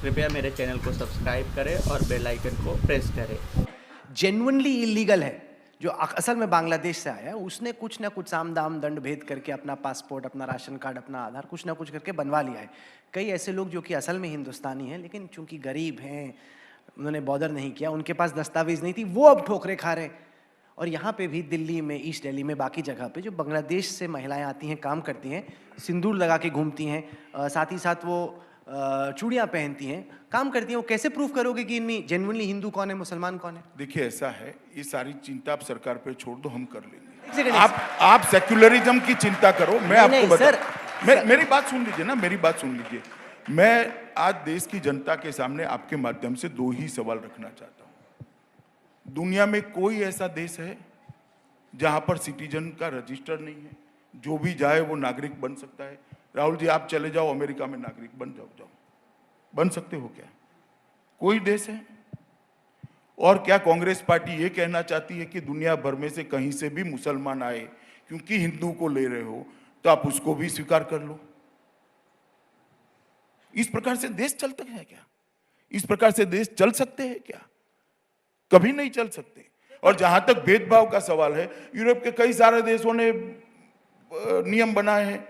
कृपया मेरे चैनल को सब्सक्राइब करें और बेल आइकन को प्रेस करें। जेन्युइनली इलीगल है, जो असल में बांग्लादेश से आया है, उसने कुछ ना कुछ साम दाम दंड भेद करके अपना पासपोर्ट, अपना राशन कार्ड, अपना आधार कुछ ना कुछ करके बनवा लिया है। कई ऐसे लोग जो कि असल में हिंदुस्तानी हैं लेकिन चूंकि गरीब हैं, उन्होंने बॉर्डर नहीं किया, उनके पास दस्तावेज नहीं थी, वो अब ठोकरे खा रहे हैं। और यहाँ पे भी दिल्ली में, ईस्ट दिल्ली में, बाकी जगह पे जो बांग्लादेश से महिलाएं आती हैं, काम करती हैं, सिंदूर लगा के घूमती हैं, साथ ही साथ वो चूड़ियाँ पहनती हैं, काम करती हैं, वो कैसे प्रूफ करोगे कि इनमें जेन्युइनली हिंदू कौन है, मुसलमान कौन है? देखिए ऐसा है, ये सारी चिंता आप सरकार पे छोड़ दो, हम कर लेंगे। सेकंड, आप सेक्युलरिज्म की चिंता करो, मैं आपको बता। सर, मेरी बात सुन लीजिए ना, मेरी बात सुन लीजिए। मैं आज देश की जनता के सामने आपके माध्यम से दो ही सवाल रखना चाहता हूं। दुनिया में कोई ऐसा देश है जहां पर सिटीजन का रजिस्टर नहीं है, जो भी जाए वो नागरिक बन सकता है? राहुल जी, आप चले जाओ अमेरिका में, नागरिक बन जाओ, बन सकते हो क्या? कोई देश है? और क्या कांग्रेस पार्टी ये कहना चाहती है कि दुनिया भर में से कहीं से भी मुसलमान आए, क्योंकि हिंदू को ले रहे हो तो आप उसको भी स्वीकार कर लो? इस प्रकार से देश चलते हैं क्या? इस प्रकार से देश चल सकते हैं क्या? कभी नहीं चल सकते। और जहां तक भेदभाव का सवाल है, यूरोप के कई सारे देशों ने नियम बनाए हैं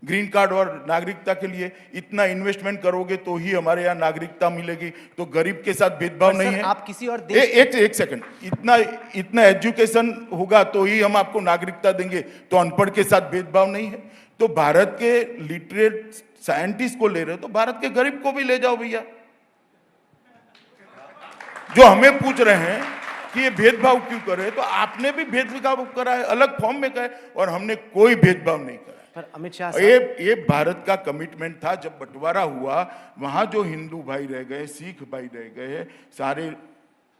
ग्रीन कार्ड और नागरिकता के लिए। इतना इन्वेस्टमेंट करोगे तो ही हमारे यहाँ नागरिकता मिलेगी, तो गरीब के साथ भेदभाव नहीं है। आप किसी और देश एक सेकंड, इतना एजुकेशन होगा तो ही हम आपको नागरिकता देंगे, तो अनपढ़ के साथ भेदभाव नहीं है। तो भारत के लिटरेट साइंटिस्ट को ले रहे हो तो भारत के गरीब को भी ले जाओ भैया। जो हमें पूछ रहे हैं कि ये भेदभाव क्यों करे, तो आपने भी भेदभाव करा है, अलग फॉर्म में कहा, और हमने कोई भेदभाव नहीं करा। पर अमित शाह, ये भारत का कमिटमेंट था। जब बंटवारा हुआ, वहां जो हिंदू भाई रह गए, सिख भाई रह गए, सारे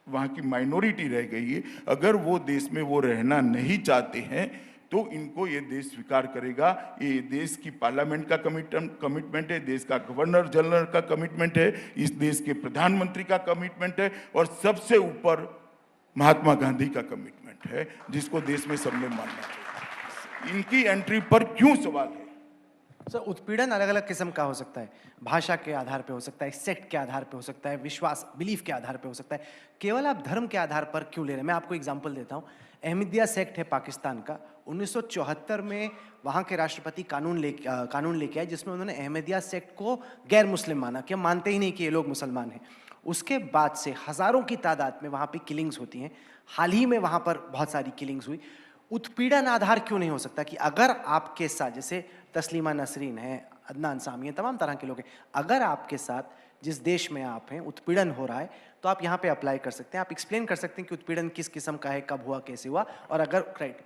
वहां की माइनॉरिटी रह गई है, अगर वो देश में वो रहना नहीं चाहते हैं तो इनको ये देश स्वीकार करेगा। ये देश की पार्लियामेंट का कमिटमेंट है, देश का गवर्नर जनरल का कमिटमेंट है, इस देश के प्रधानमंत्री का कमिटमेंट है, और सबसे ऊपर महात्मा गांधी का कमिटमेंट है, जिसको देश में सबने मानना चाहिए। इनकी एंट्री पर क्यों सवाल है? सर, उत्पीड़न अलग अलग किस्म का हो सकता है, भाषा के आधार पे हो सकता है, सेक्ट के आधार पे हो सकता है, विश्वास, बिलीफ के आधार पे हो सकता है। केवल आप धर्म के आधार पर क्यों ले रहे हैं? मैं आपको एग्जांपल देता हूँ। अहमदिया सेक्ट है पाकिस्तान का। 1974 में वहाँ के राष्ट्रपति कानून लेके आए जिसमें उन्होंने अहमदिया सेक्ट को गैर मुस्लिम माना, कि हम मानते ही नहीं कि ये लोग मुसलमान हैं। उसके बाद से हज़ारों की तादाद में वहाँ पे किलिंग्स होती हैं। हाल ही में वहाँ पर बहुत सारी किलिंग्स हुई। उत्पीड़न आधार क्यों नहीं हो सकता कि अगर आपके साथ, जैसे तस्लीमा नसरीन है, अदनान सामी है, तमाम तरह के लोग हैं, अगर आपके साथ जिस देश में आप हैं उत्पीड़न हो रहा है तो आप यहाँ पे अप्लाई कर सकते हैं। आप एक्सप्लेन कर सकते हैं कि उत्पीड़न किस किस्म का है, कब हुआ, कैसे हुआ, और अगर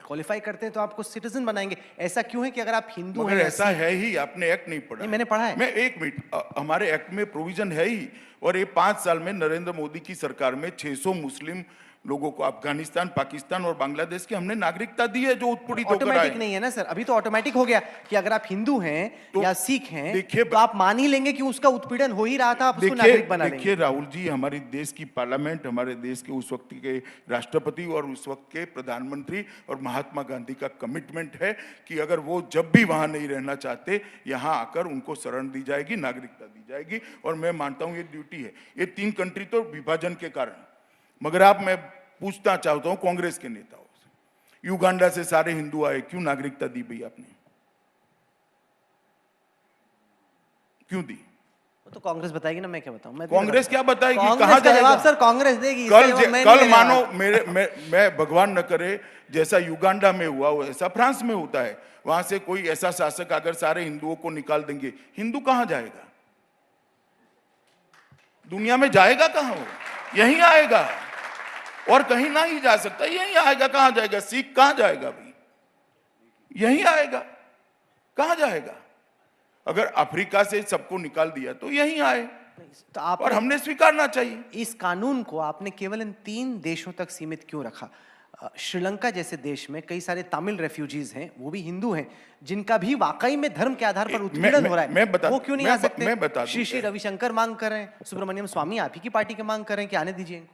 क्वालिफाई करते हैं तो आपको सिटीजन बनाएंगे। ऐसा क्यों है कि अगर आप हिंदू हैं? ऐसा है ही, आपने एक्ट नहीं पढ़ा? नहीं, मैंने पढ़ा है। मैं एक मिनट, हमारे एक्ट में प्रोविजन है ही, और ये 5 साल में नरेंद्र मोदी की सरकार में 600 मुस्लिम लोगों को अफगानिस्तान, पाकिस्तान और बांग्लादेश की हमने नागरिकता दी है, जो उत्पीड़ित होकर आए। ऑटोमेटिक नहीं है ना सर, अभी तो ऑटोमेटिक हो गया कि अगर आप हिंदू हैं तो, या सिख हैं, तो आप मान ही लेंगे कि उसका उत्पीड़न हो ही रहा था, आप उसको नागरिक बना लेंगे। देखिए राहुल जी, हमारे देश की पार्लियामेंट, हमारे देश के उस वक्त के राष्ट्रपति और उस वक्त के प्रधानमंत्री और महात्मा गांधी का कमिटमेंट है कि अगर वो जब भी वहां नहीं रहना चाहते, यहाँ आकर उनको शरण दी जाएगी, नागरिकता दी जाएगी। और मैं मानता हूँ ये ड्यूटी है। ये 3 कंट्री तो विभाजन के कारण, मगर मैं पूछना चाहता हूं कांग्रेस के नेताओं से, युगांडा से सारे हिंदू आए, क्यों नागरिकता दी भैया आपने? क्यों दी? तो कांग्रेस बताएगी ना, मैं क्या बताऊं? कांग्रेस क्या बताएगी? कहां जाएगा? जवाब सर कांग्रेस देगी। कल मानो मैं भगवान न करे, जैसा युगांडा में हुआ वैसा फ्रांस में होता है। वहां से कोई ऐसा शासक अगर सारे हिंदुओं को निकाल देंगे, हिंदू कहां जाएगा? दुनिया में जाएगा कहां? वो यहीं आएगा, और कहीं ना ही जा सकता, यहीं आएगा। कहां जाएगा? सिख कहां जाएगा भाई? यहीं आएगा। कहां जाएगा? अगर अफ्रीका से सबको निकाल दिया तो यहीं आए, तो आप, और हमने स्वीकारना चाहिए। इस कानून को आपने केवल इन 3 देशों तक सीमित क्यों रखा? श्रीलंका जैसे देश में कई सारे तमिल रेफ्यूजीज हैं, वो भी हिंदू हैं, जिनका भी वाकई में धर्म के आधार पर उत्पीड़न हो रहा है। वो क्यों नहीं आ सकते? श्री रविशंकर मांग कर रहे हैं, सुब्रमण्यम स्वामी आप ही की पार्टी के मांग कर रहे हैं कि आने दीजिए।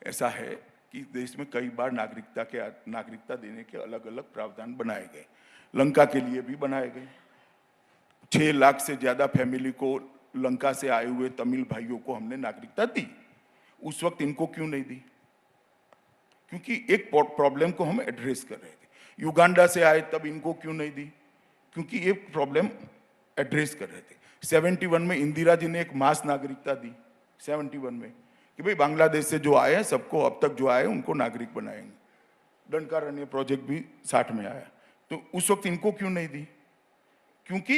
ऐसा है कि देश में कई बार नागरिकता देने के अलग अलग प्रावधान बनाए गए। लंका के लिए भी बनाए गए। 6 लाख से ज्यादा फैमिली को लंका से आए हुए तमिल भाइयों को हमने नागरिकता दी, उस वक्त इनको क्यों नहीं दी? क्योंकि एक प्रॉब्लम को हम एड्रेस कर रहे थे। युगांडा से आए तब इनको क्यों नहीं दी? क्योंकि ये प्रॉब्लम एड्रेस कर रहे थे। 71 में इंदिरा जी ने एक मास नागरिकता दी, 71 में, कि भाई बांग्लादेश से जो आए हैं सबको, अब तक जो आए उनको नागरिक बनाएंगे। दंडकारण्य प्रोजेक्ट भी 60 में आया, तो उस वक्त इनको क्यों नहीं दी? क्योंकि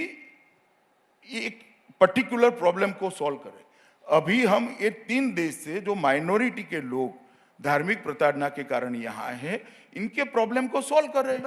एक पर्टिकुलर प्रॉब्लम को सॉल्व करें। अभी हम ये 3 देश से जो माइनॉरिटी के लोग धार्मिक प्रताड़ना के कारण यहाँ आए हैं, इनके प्रॉब्लम को सॉल्व कर रहे हैं।